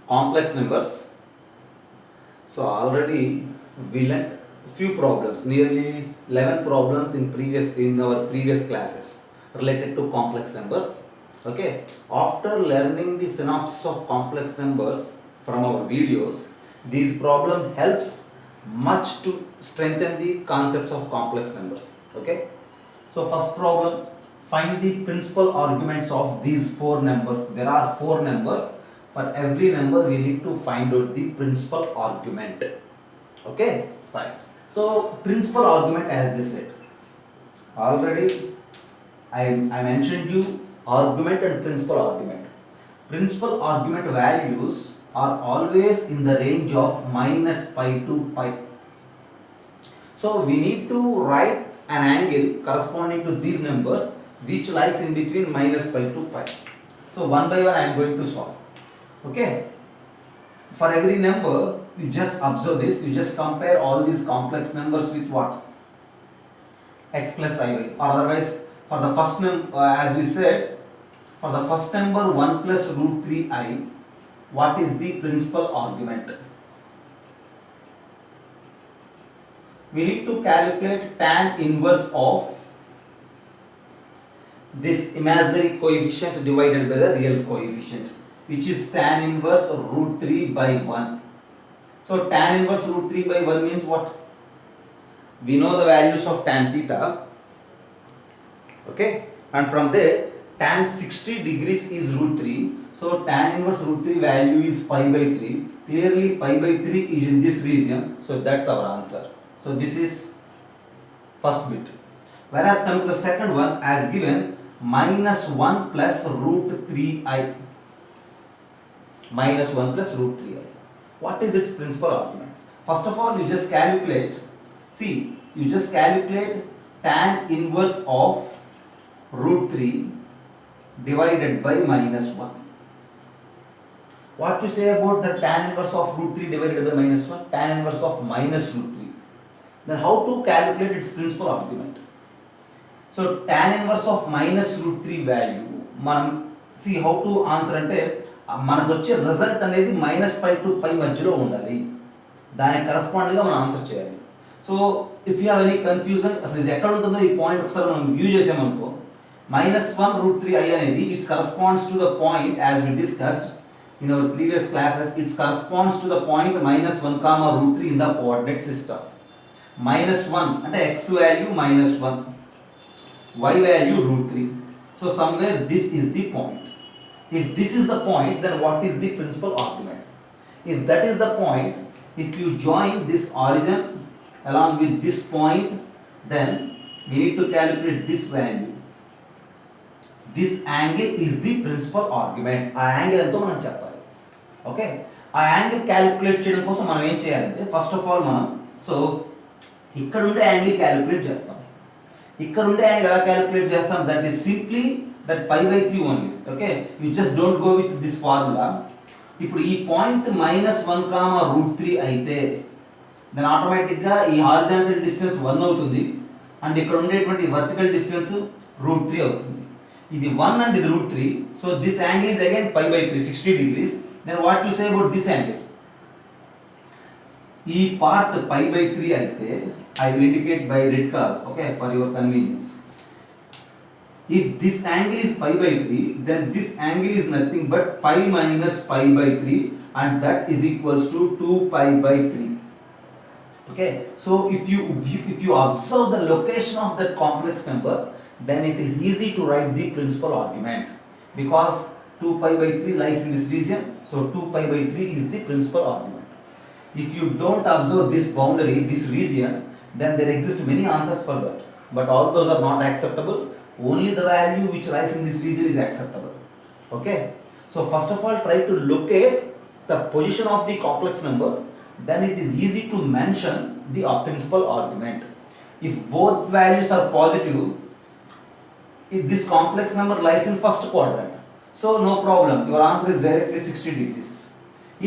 complex numbers. So already we learnt few problems, nearly 11 problems in our previous classes related to complex numbers. Okay, after learning the synopsis of complex numbers from our videos, this problem helps much to strengthen the concepts of complex numbers. Okay, so first problem, find the principal arguments of these four numbers. There are four numbers. For every number we need to find out the principal argument. Okay, fine. So principal argument, as they said, already I mentioned you argument and principal argument. Principal argument values are always in the range of minus pi to pi. So we need to write an angle corresponding to these numbers which lies in between minus pi to pi. So one by one I am going to solve. Okay. For every number you just observe this, you just compare all these complex numbers with what? X plus I y, or otherwise for the first number, as we said, for the first number 1 plus root 3i, what is the principal argument? We need to calculate tan inverse of this imaginary coefficient divided by the real coefficient, which is tan inverse root 3 by 1. So tan inverse root 3 by 1 means what? We know the values of tan theta. Okay, and from there tan 60 degrees is root 3. So tan inverse root 3 value is pi by 3. Clearly pi by 3 is in this region. So that's our answer. So this is first bit. Whereas coming to the second one, as given, minus 1 plus root 3i. Minus 1 plus root 3i. What is its principal argument? First of all, you just calculate, see, you just calculate tan inverse of root 3 divided by minus 1. What you say about the tan inverse of root 3 divided by minus 1? Tan inverse of minus root 3. Then how to calculate its principal argument? So tan inverse of minus root 3 value, మనం see how to answer అంటే మనకు వచ్చే result అనేది minus pi to పై మధ్యలో ఉండాలి, దానికి కరస్పాండింగ్గా మనం answer చేయాలి. So if you have any confusion, అసలు ఇది ఎక్కడ ఉంటుందో ఈ పాయింట్ ఒకసారి మనం వ్యూ చేసామనుకో, minus 1 root 3 I అనేది it corresponds to the point as we discussed in our previous classes. It corresponds to the point minus 1 comma root 3 in the coordinate system. Minus 1 అంటే x value minus 1, y value root 3. So somewhere this is the point. If this is the point, then what is the principal argument? If that is the point, if you join this origin along with this point, then we need to calculate this value. This angle is the principal argument. ఆ angle ఎంతో మనం చెప్పాలి. Okay, ఆ angle calculate చేయడం కోసం మనం ఏం చేయాలంటే ఫస్ట్ ఆఫ్ ఆల్ మనం ఇక్కడ ఉండే యాంగిల్ క్యాలిక్యులేట్ చేస్తాం. ఇక్కడ ఉండే యాంగిల్ ఎలా క్యాలిక్యులేట్ చేస్తాం? That is simply that pi by 3 only. Okay, you just don't go with this formula. ఇప్పుడు ఈ పాయింట్ మైనస్ 1 కామా రూట్ 3 అయితే దెన్ ఆటోమేటిక్గా ఈ హారిజాంటల్ డిస్టెన్స్ 1 అవుతుంది అండ్ ఇక్కడ ఉండేటువంటి వర్టికల్ డిస్టెన్స్ రూట్ 3 అవుతుంది. ఇది 1 and ఇది root 3. So this angle is again pi by 3, 60 degrees. Then what you say about this angle? ఈ part pi by 3 అయితే I will indicate by red color, okay, for your convenience. If this angle is pi by 3, then this angle is nothing but pi minus pi by 3 and that is equals to 2 pi by 3. Okay, so if you observe the location of that complex number, then it is easy to write the principal argument because 2 pi by 3 lies in this region. So 2 pi by 3 is the principal argument. If you don't observe this boundary, this region, then there exist many answers for that, but all those are not acceptable. Only the value which lies in this region is acceptable. Okay, so first of all try to locate the position of the complex number, then it is easy to mention the principal argument. If both values are positive, if this complex number lies in first quadrant, so no problem, your answer is directly 60 degrees.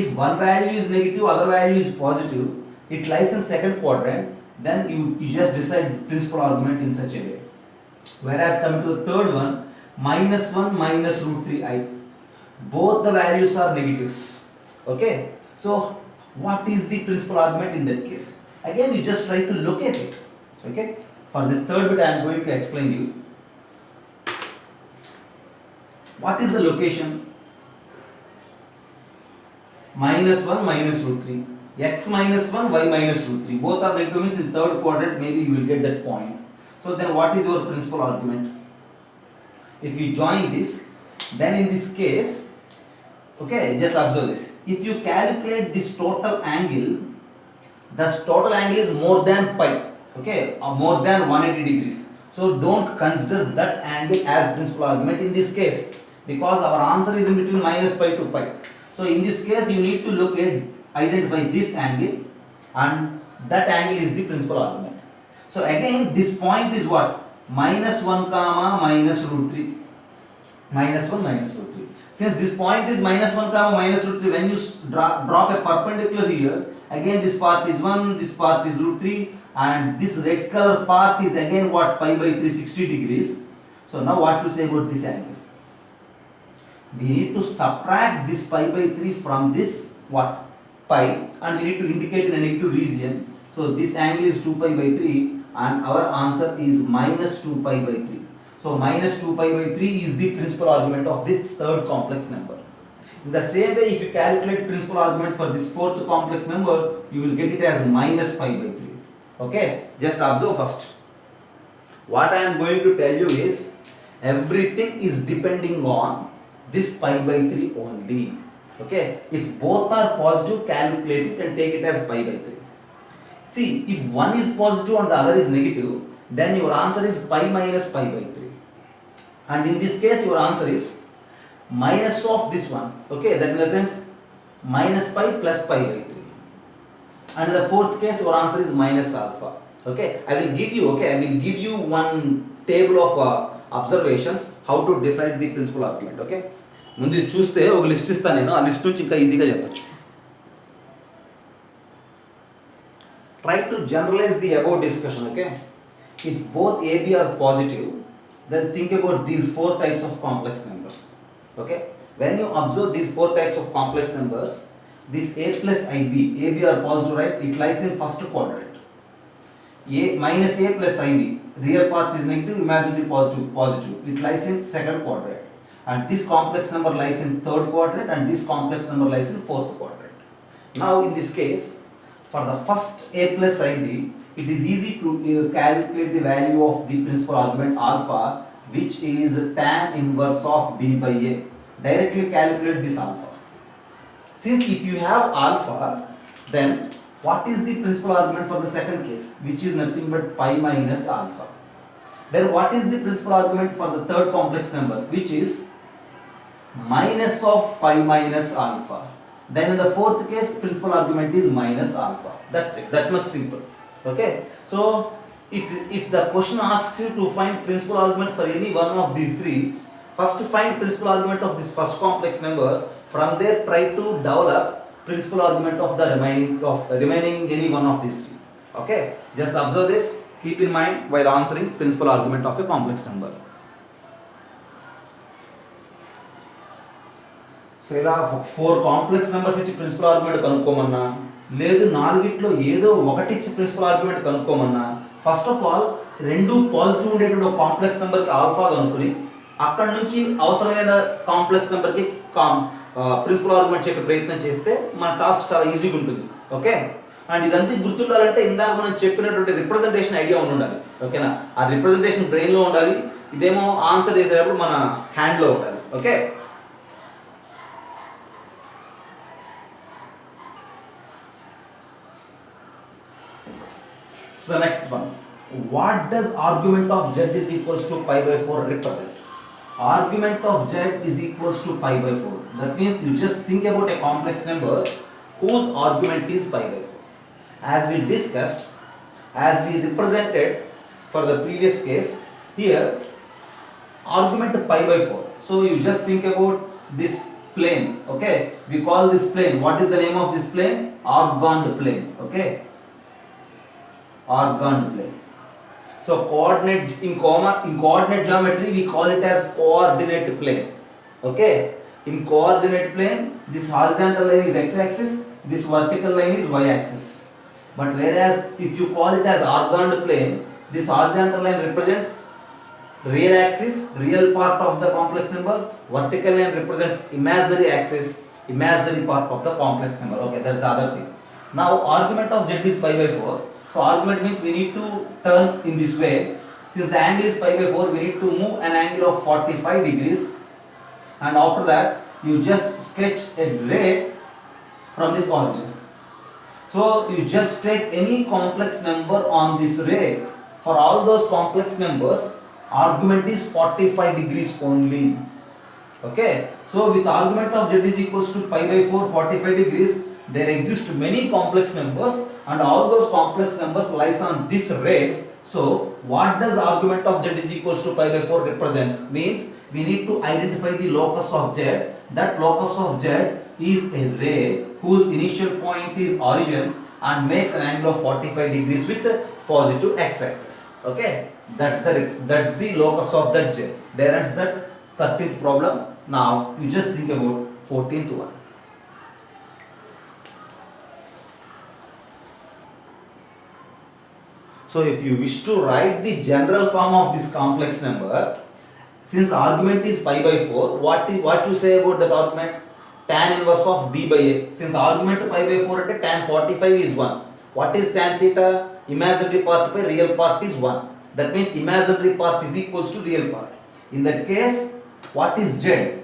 If one value is negative, other value is positive, it lies in second quadrant, then you just decide principal argument in such a way. Whereas coming to the third one, minus 1 minus root 3i, both the values are negatives. Okay, so what is the principal argument in that case? Again, you just try to locate it. Okay, for this third bit I am going to explain you. What is the location? Minus 1 minus root 3. X minus 1, y minus root 3. Both are negative means in third quadrant maybe you will get that point. So then what is your principal argument? If you join this, then in this case, okay, just observe this. If you calculate this total angle, the total angle is more than pi, okay, or more than 180 degrees. So don't consider that angle as principal argument in this case, because our answer is in between minus pi to pi. So in this case you need to look at identify this angle, and that angle is the principal argument. So again this point is what? Minus 1 comma minus root 3. Minus 1 minus root 3. Since this point is minus 1 comma minus root 3, when you drop a perpendicular here, again this part is 1, this part is root 3, and this red color part is again what? Pi by 360 degrees. So now what to say about this angle? We need to subtract this pi by 3 from this what? Pi, and we need to indicate in a negative region. So this angle is 2 pi by 3 and our answer is minus 2 pi by 3. So minus 2 pi by 3 is the principal argument of this third complex number. In the same way, if you calculate principal argument for this fourth complex number, you will get it as minus pi by 3. Okay, just observe first. What I am going to tell you is everything is depending on this pi by 3 only. Okay, if both are positive, calculate it and take it as pi by 3. See, if one is positive and the other is negative, then your answer is pi minus pi by 3. And in this case, your answer is minus of this one. Okay, that in the sense minus pi plus pi by 3. And in the fourth case, your answer is minus alpha. Okay, I will give you one table of observations how to decide the principal argument. Okay, ముందు ఇది చూస్తే ఒక list ఇస్తాను నేను, ఆ list నుంచి ఇంకా ఈజీగా చెప్పొచ్చు. Try to generalize the above discussion. Okay, if both AB are positive, then think about these four types of complex numbers. Okay, when you observe these four types of complex numbers, this A plus IB, AB are positive, right? It lies in first quadrant. A minus A plus IB, real part is negative, imaginary positive. It lies in second quadrant. And this complex number lies in third quadrant, and this complex number lies in fourth quadrant. Now in this case, for the first A plus IB, it is easy to calculate the value of the principal argument alpha, which is tan inverse of B by A. Directly calculate this alpha. Since if you have alpha, then what is the principal argument for the second case, which is nothing but pi minus alpha? Then what is the principal argument for the third complex number, which is minus of pi minus alpha? Then in the fourth case, principal argument is minus alpha. That's it, that much simple. Okay, so if the question asks you to find principal argument for any one of these three, first find principal argument of this first complex number. From there, try to develop principal argument of the remaining any one of these three. Okay, just observe this, keep in mind while answering principal argument of a complex number. So ఇలా 4 complex numbers ఇచ్చి principal argument కనుక్కోమన్నా, లేదు నాలుగిట్లో ఏదో ఒకటి ఇచ్చి principal argument కనుక్కోమన్నా, first of all రెండు పాజిటివ్ ఉండేటువంటి ఒక కాంప్లెక్స్ నెంబర్కి ఆల్ఫా కనుక్కొని అక్కడ నుంచి అవసరమైన కాంప్లెక్స్ నెంబర్కి ప్రిన్సిపల్ ఆర్గ్యుమెంట్ చెప్పే ప్రయత్నం చేస్తే మన టాస్క్ చాలా ఈజీగా ఉంటుంది. ఓకే, అండ్ ఇదంతా గుర్తుండాలంటే ఇందాక మనం చెప్పినటువంటి రిప్రజెంటేషన్ ఐడియా ఉండాలి. ఓకేనా, ఆ రిప్రజెంటేషన్ బ్రెయిన్లో ఉండాలి, ఇదేమో ఆన్సర్ చేసేటప్పుడు మన హ్యాండ్లో ఉండాలి. Okay, the next one, what does argument of z is equals to pi by 4 represent? Argument of z is equals to pi by 4. That means you just think about a complex number whose argument is pi by 4. As we discussed, as we represented for the previous case, here argument pi by 4. So you just think about this plane. Okay, we call this plane, what is the name of this plane? Orgone plane. Okay, orgone plane. So coordinate in coordinate geometry we call it as coordinate plane. Okay, In coordinate plane, this horizontal line is x-axis, this vertical line is y-axis. But whereas if you call it as orthogonal plane, this horizontal line represents real axis, real part of the complex number, vertical line represents imaginary axis, imaginary part of the complex number. Okay, that's the other thing. Now argument of z is pi by 4. So argument means we need to turn in this way. Since the angle is pi by 4, we need to move an angle of 45 degrees, and after that you just sketch a ray from this origin. So you just take any complex number on this ray. For all those complex numbers, argument is 45 degrees only. Okay, so with argument of z is equals to pi by 4, 45 degrees, there exist many complex numbers, and all those complex numbers lies on this ray. So what does argument of z is equals to pi by 4 represents? Means we need to identify the locus of z. That locus of z is a ray whose initial point is origin and makes an angle of 45 degrees with positive x-axis. Okay, that's the locus of that z. There ends that 13th problem. Now you just think about 14th one. So if you wish to write the general form of this complex number, since argument is pi by 4, what you say about that argument? Tan inverse of b by a. Since argument to pi by 4 at tan 45 is 1. What is tan theta? Imaginary part by real part is 1. That means imaginary part is equals to real part. In that case, what is z?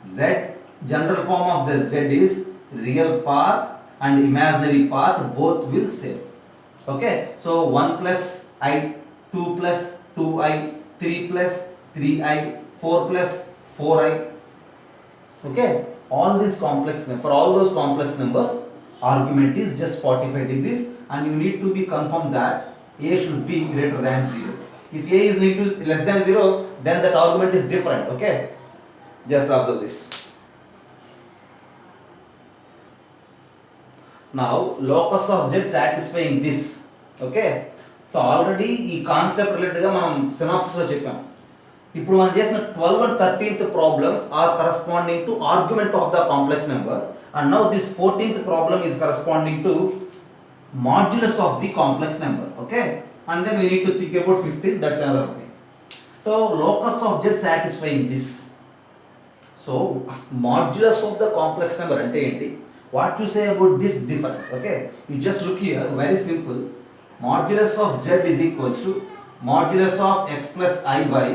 Z, general form of the z is real part and imaginary part both will same. Okay, so 1 plus I, 2 plus 2I, 3 plus 3I, 4 plus 4I. Okay, all these complex numbers, for all those complex numbers, argument is just 45 degrees, and you need to be confirmed that A should be greater than 0. If A is less than 0, then that argument is different. Okay, just observe this. Now locus of z satisfying this. Okay, so already ఈ concept related గా మనం synopsis లో చెప్పాం. ఇప్పుడు మనం చేసిన 12 and 13th problems are corresponding to argument of the complex number, and now this 14th problem is corresponding to modulus of the complex number. Okay, and then we need to think about 15th. That's another thing. So locus of z satisfying this. So modulus of the complex number ante enti? What you say about this difference? Okay, you just look here, very simple. Modulus of z is equals to modulus of x plus iy,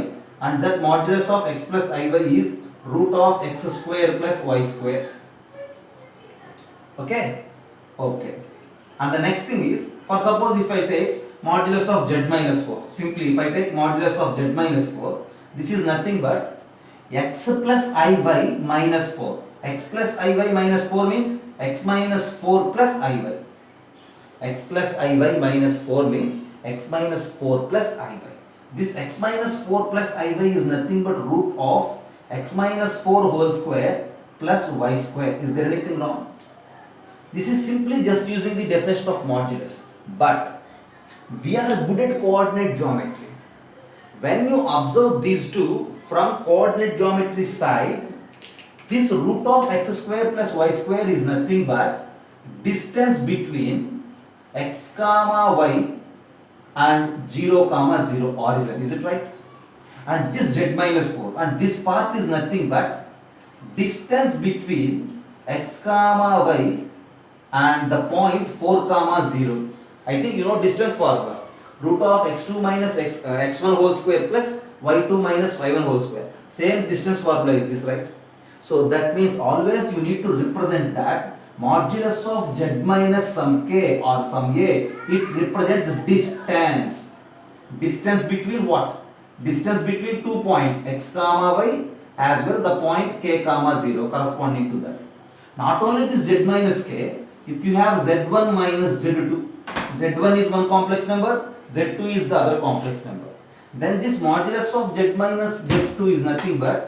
and that modulus of x plus iy is root of x square plus y square. Okay, okay. And the next thing is, for suppose if I take modulus of z minus 4, simply if I take modulus of z minus 4, this is nothing but x plus iy minus 4. X plus iy minus 4 means x minus 4 plus iy. X plus iy minus 4 means x minus 4 plus iy. This x minus 4 plus iy is nothing but root of x minus 4 whole square plus y square. Is there anything wrong? This is simply just using the definition of modulus. But we are good at coordinate geometry. When you observe these two from coordinate geometry side, this root of x square plus y square is nothing but distance between x comma y and 0 comma 0 origin. Is it right? And this z minus 4, and this part is nothing but distance between x comma y and the point 4 comma 0. I think you know distance formula. Root of x2 minus x1 whole square plus y2 minus y1 whole square. Same distance formula is this, right? So that means always you need to represent that modulus of z minus some k or some a, it represents distance. Distance between what? Distance between 2 points x comma y as well the point k comma 0 corresponding to that. Not only this z minus k, if you have z1 minus z2, z1 is one complex number, z2 is the other complex number, then this modulus of z minus z2 is nothing but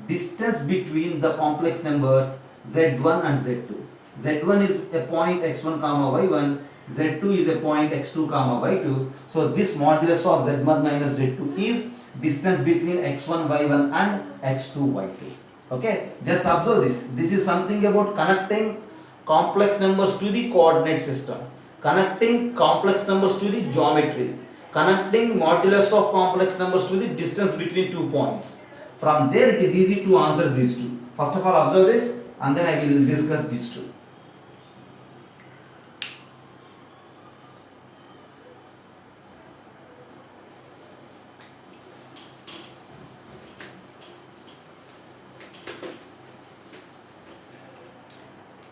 distance between the complex numbers z1 and z2. z1 is a point x1 comma y1, z2 is a point x2 comma y2. So this modulus of z1 minus z2 is distance between x1 y1 and x2 y2. Okay, just observe this. This is something about connecting complex numbers to the coordinate system, connecting complex numbers to the geometry, connecting modulus of complex numbers to the distance between 2 points. From there it is easy to answer these two. First of all observe this and then I will discuss these two.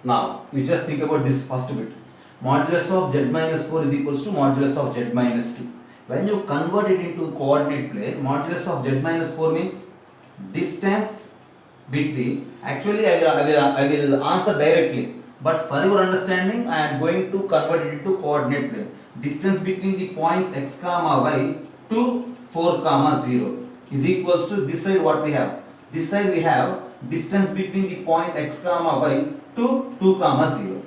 Now, you just think about this first bit. Modulus of z minus 4 is equals to modulus of z minus 2. When you convert it into coordinate plane, modulus of z minus 4 means distance between, actually I will answer directly, but for your understanding I am going to convert it into coordinate plane. Distance between the points x comma y to 4 comma 0 is equals to this side what we have. This side we have distance between the point x comma y to 2 comma 0.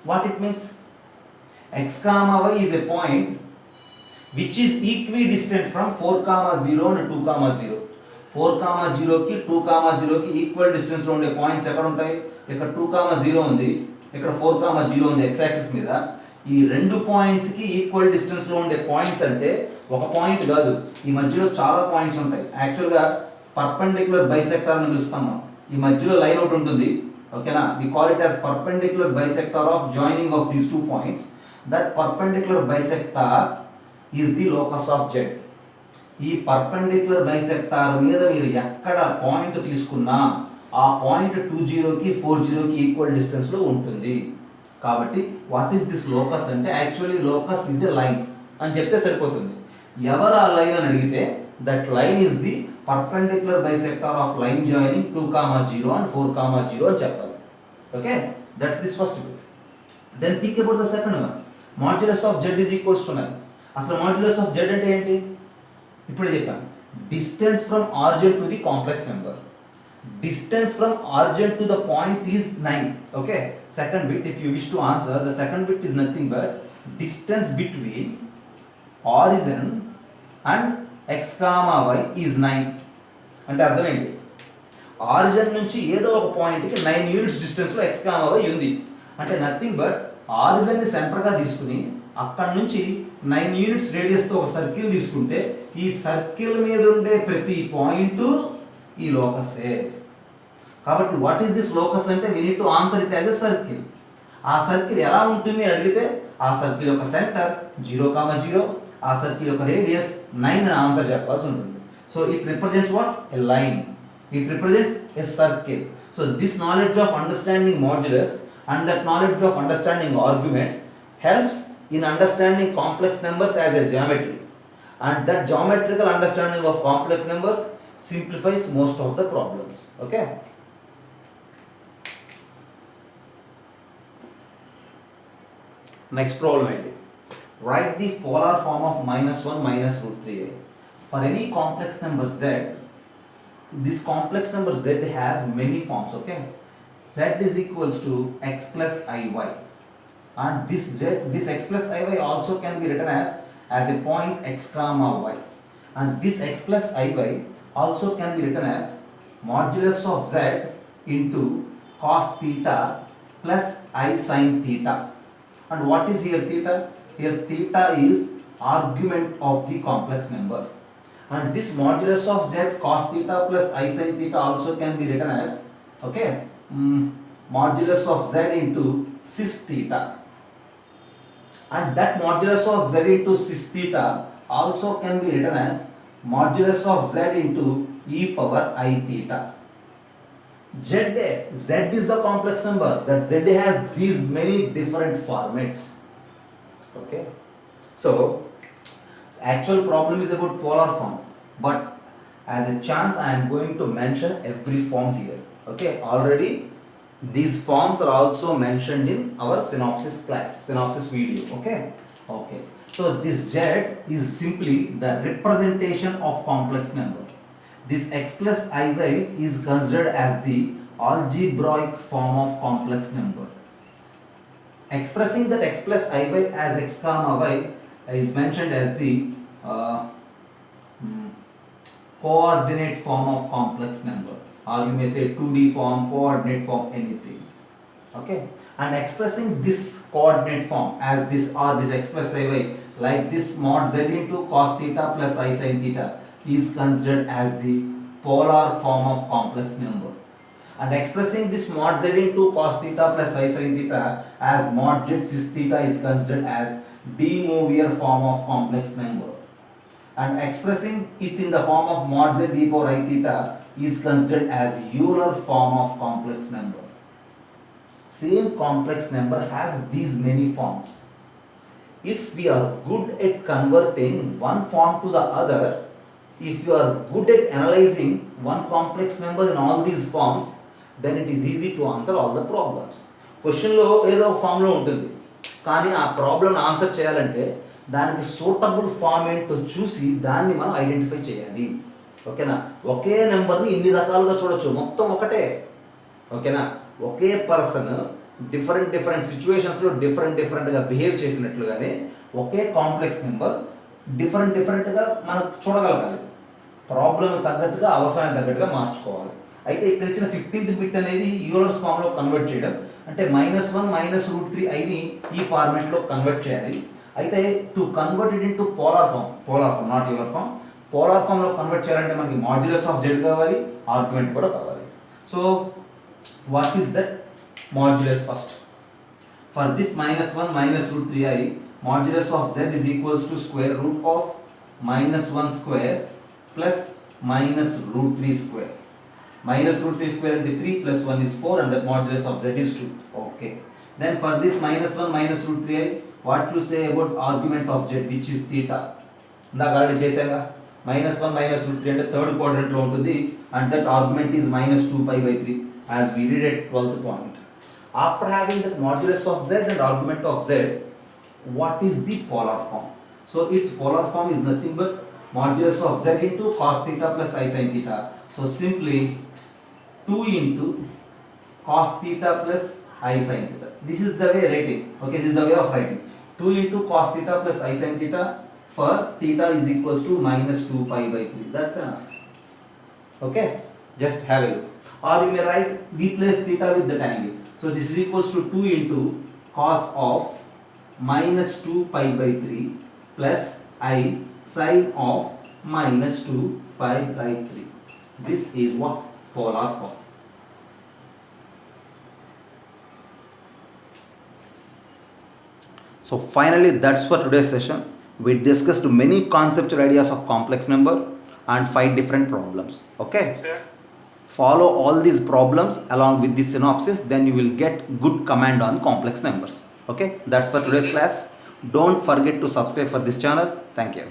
What it means? X comma y is a point which is equidistant from 4 comma 0 and 2 comma 0. 4 comma 0 కి 2 comma 0 కి equal distance లో ఉండే points ఎక్కడ ఉంటాయి? ఇక్కడ 2 comma 0 ఉంది, ఇక్కడ 4 comma 0 ఉంది x యాక్సిస్ మీద. ఈ రెండు పాయింట్స్ కి ఈక్వల్ డిస్టెన్స్ లో ఉండే పాయింట్స్ అంటే ఒక పాయింట్ కాదు, ఈ మధ్యలో చాలా పాయింట్స్ ఉంటాయి. యాక్చువల్ గా పర్పెండిక్యులర్ బైసెక్టార్ అని పిలుస్తాం మనం. ఈ మధ్యలో లైన్ ఒకటి ఉంటుంది, ఓకేనా? We call it as perpendicular bisector of joining of these two points. That perpendicular bisector is the locus of z. ఈ పర్పెండిక్యులర్ బైసెక్టార్ మీద మీరు ఎక్కడ పాయింట్ తీసుకున్నా ఆ పాయింట్ 20కి 40కి ఈక్వల్ డిస్టెన్స్ లో ఉంటుంది. కాబట్టి వాట్ ఈస్ దిస్ లోకస్ అంటే actually locus is a line అని చెప్తే సరిపోతుంది. ఎవరు ఆ లైన్ అని అడిగితే that line is the perpendicular bisector of line joining 2 comma 0 and 4 comma 0 అని చెప్పాలి. Okay, that's this first bit. Then think about the second one. Modulus of z is equals to 9. అసలు మాడ్యులస్ ఆఫ్ z అంటే ఏంటి? ఇప్పుడే చెప్పాను. Distance from origin to the complex number. Distance from origin to the point is 9. Okay, second bit if you wish to answer, the second bit is nothing but distance between origin and x comma y is 9. అంటే అర్థం ఏంటి? Origin నుంచి ఏదో ఒక పాయింట్కి 9 units డిస్టెన్స్లో x comma y ఉంది. అంటే నథింగ్ బట్ ఆరిజిన్ని సెంటర్గా తీసుకుని అక్కడ నుంచి 9 యూనిట్స్ రేడియస్తో ఒక సర్కిల్ తీసుకుంటే ఈ సర్కిల్ మీద ఉండే ప్రతి పాయింట్ ఈ లోకసే. కాబట్టి వాట్ ఈస్ దిస్ లోకస్ అంటే we need to answer it as a circle. ఆ సర్కిల్ ఎలా ఉంటుంది అని అడిగితే ఆ సర్కిల్ యొక్క సెంటర్ 0,0, ఆ సర్కిల్ యొక్క రేడియస్ 9 అని ఆన్సర్ చెప్పాల్సి ఉంటుంది. So it represents what? A line. It represents a circle. So this knowledge of understanding modulus and that knowledge of understanding argument helps in understanding complex numbers as a geometry, and that geometrical understanding of complex numbers simplifies most of the problems. Okay, next problem ID. Write the polar form of -1 minus root 3a. For any complex number z, this complex number z has many forms. Okay, z is equals to x plus iy, and this x plus iy also can be written as a point x comma y, and this x plus iy also can be written as modulus of z into cos theta plus I sin theta. And what is here theta? Here theta is argument of the complex number, and this modulus of z cos theta plus I sin theta also can be written as, okay, modulus of z into cis theta, and that modulus of z into cis theta also can be written as modulus of z into e power I theta. Z is the complex number, that z has these many different formats. Okay, so actual problem is about polar form, but as a chance I am going to mention every form here. Okay, already these forms are also mentioned in our synopsis class, synopsis video. Okay, so this z is simply the representation of complex number. This x plus iy is considered as the algebraic form of complex number. Expressing that x plus iy as x comma y is mentioned as the coordinate form of complex number. or you may say 2D form, coordinate form, anything. Okay, and expressing this coordinate form as this or this expressed way like this mod z into cos theta plus I sin theta is considered as the polar form of complex number, and expressing this mod z into cos theta plus I sin theta as mod z cis theta is considered as de Moivre form of complex number, and expressing it in the form of mod z e power I theta is considered as Euler form of complex number. Same complex number has these many forms. If we are good at converting one form to the other, if you are good at analyzing one complex number in all these forms, then it is easy to answer all the problems. క్వశ్చన్లో ఏదో ఒక ఫామ్లో ఉంటుంది, కానీ ఆ problem answer చేయాలంటే దానికి suitable form ఏంటో చూసి దాన్ని మనం ఐడెంటిఫై చేయాలి. ఓకేనా, ఒకే నెంబర్ని ఇన్ని రకాలుగా చూడొచ్చు, మొత్తం ఒకటే. ఓకేనా, ఒకే పర్సన్ డిఫరెంట్ సిచ్యువేషన్స్లో డిఫరెంట్గా బిహేవ్ చేసినట్లుగానే ఒకే కాంప్లెక్స్ నెంబర్ డిఫరెంట్గా మనం చూడగలగాలి. ప్రాబ్లమ్ తగ్గట్టుగా, అవసరానికి తగ్గట్టుగా మార్చుకోవాలి. అయితే ఇక్కడ ఇచ్చిన 15th బిట్ అనేది యూలర్స్ ఫామ్లో కన్వర్ట్ చేయడం అంటే -1 √3 ఐని ఈ ఫార్మాట్లో కన్వర్ట్ చేయాలి. అయితే to convert it into polar form not Euler form, polar ఫామ్లో కన్వర్ట్ చేయాలంటే మనకి మాడ్యులస్ ఆఫ్ z కావాలి, ఆర్గ్యుమెంట్ కూడా కావాలి. So what is that modulus first? For this -1 √3i, modulus of z is equals to square root of -1 square plus -√3 square. -√3 square into 3 plus 1 is 4 and the modulus of z is 2. Okay. Then for this -1 √3i, what to say about argument of z which is theta? ఇందాక already చేసాగా, -1 √3 అంటే third క్వాడ్రంట్లో ఉంటుంది and that argument is -2π/3 as we did at 12th point. After having the modulus of z and argument of z, what is the polar form? So its polar form is nothing but modulus of z into cos theta plus I sin theta. So simply 2 into cos theta plus I sin theta. This is the way writing. Okay, this is the way of writing. 2 into cos theta plus I sin theta for theta is equals to -2π/3. That's enough. Okay, just have a look. Or you may write, replace theta with that angle. So this is equals to 2 into cos of -2π/3 plus I sin of -2π/3. This is what? Polar form. So finally, that's for today's session. We discussed many conceptual ideas of complex number and 5 different problems. Okay? Sir. Follow all these problems along with the synopsis, then you will get good command on complex numbers. Okay, that's for today's class. Don't forget to subscribe for this channel. Thank you.